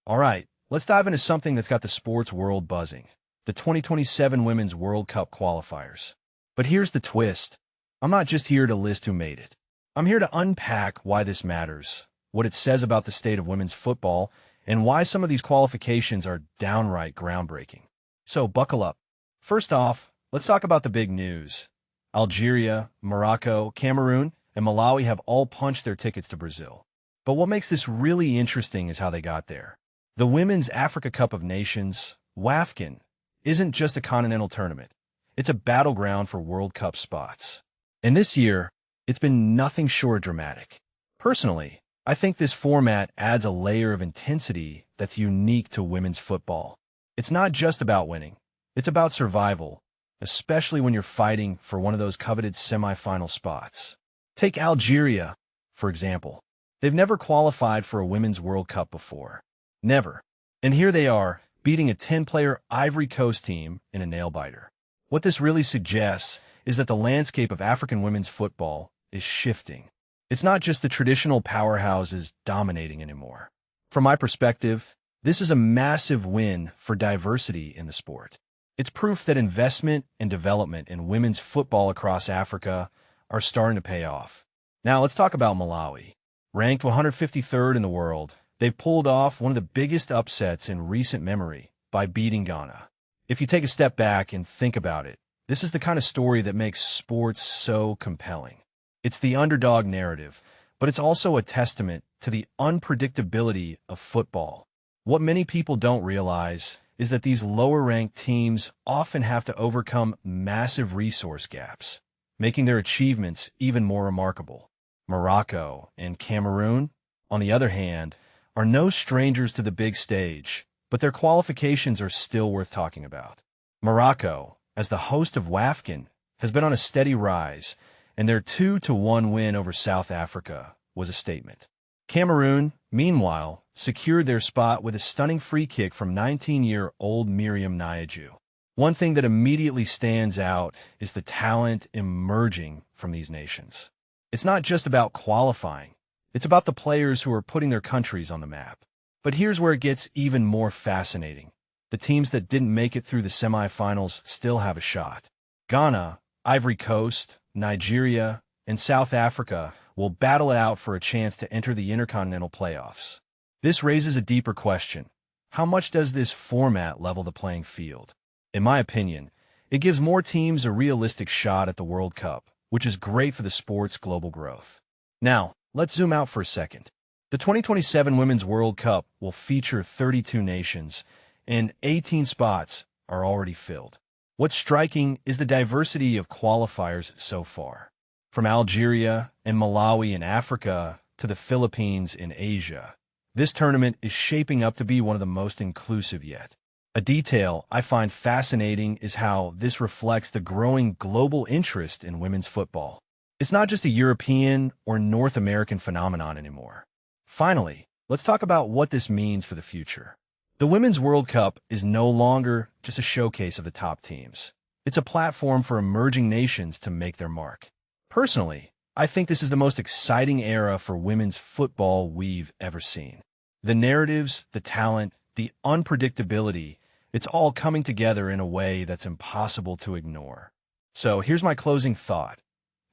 All right, let's dive into something that's got the sports world buzzing, the 2027 Women's World Cup qualifiers. But here's the twist. I'm not just here to list who made it. I'm here to unpack why this matters, what it says about the state of women's football, and why some of these qualifications are downright groundbreaking. So buckle up. First off, let's talk about the big news. Algeria, Morocco, Cameroon, and Malawi have all punched their tickets to Brazil. But what makes this really interesting is how they got there. The Women's Africa Cup of Nations, Wafcon, isn't just a continental tournament. It's a battleground for World Cup spots. And this year, it's been nothing short of dramatic. Personally, I think this format adds a layer of intensity that's unique to women's football. It's not just about winning. It's about survival, especially when you're fighting for one of those coveted semifinal spots. Take Algeria, for example. They've never qualified for a Women's World Cup before. Never. And here they are, beating a 10-player Ivory Coast team in a nail-biter. What this really suggests is that the landscape of African women's football is shifting. It's not just the traditional powerhouses dominating anymore. From my perspective, this is a massive win for diversity in the sport. It's proof that investment and development in women's football across Africa are starting to pay off. Now let's talk about Malawi. Ranked 153rd in the world, they've pulled off one of the biggest upsets in recent memory by beating Ghana. If you take a step back and think about it, this is the kind of story that makes sports so compelling. It's the underdog narrative, but it's also a testament to the unpredictability of football. What many people don't realize is that these lower-ranked teams often have to overcome massive resource gaps, making their achievements even more remarkable. Morocco and Cameroon, on the other hand, are no strangers to the big stage, but their qualifications are still worth talking about. Morocco, as the host of Wafcon, has been on a steady rise, and their 2-1 win over South Africa was a statement. Cameroon, meanwhile, secured their spot with a stunning free kick from 19-year-old Miriam Niaju. One thing that immediately stands out is the talent emerging from these nations. It's not just about qualifying. It's about the players who are putting their countries on the map. But here's where it gets even more fascinating. The teams that didn't make it through the semifinals still have a shot. Ghana, Ivory Coast, Nigeria, and South Africa will battle it out for a chance to enter the intercontinental playoffs. This raises a deeper question. How much does this format level the playing field? In my opinion, it gives more teams a realistic shot at the World Cup, which is great for the sport's global growth. Now, let's zoom out for a second. The 2027 Women's World Cup will feature 32 nations, and 18 spots are already filled. What's striking is the diversity of qualifiers so far. From Algeria and Malawi in Africa to the Philippines in Asia, this tournament is shaping up to be one of the most inclusive yet. A detail I find fascinating is how this reflects the growing global interest in women's football. It's not just a European or North American phenomenon anymore. Finally, let's talk about what this means for the future. The Women's World Cup is no longer just a showcase of the top teams. It's a platform for emerging nations to make their mark. Personally, I think this is the most exciting era for women's football we've ever seen. The narratives, the talent, the unpredictability, it's all coming together in a way that's impossible to ignore. So here's my closing thought.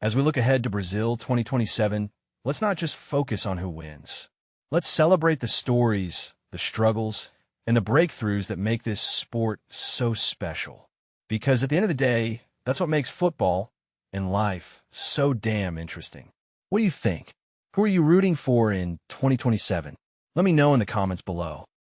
As we look ahead to Brazil 2027, let's not just focus on who wins. Let's celebrate the stories, the struggles, and the breakthroughs that make this sport so special. Because at the end of the day, that's what makes football and life so damn interesting. What do you think? Who are you rooting for in 2027? Let me know in the comments below.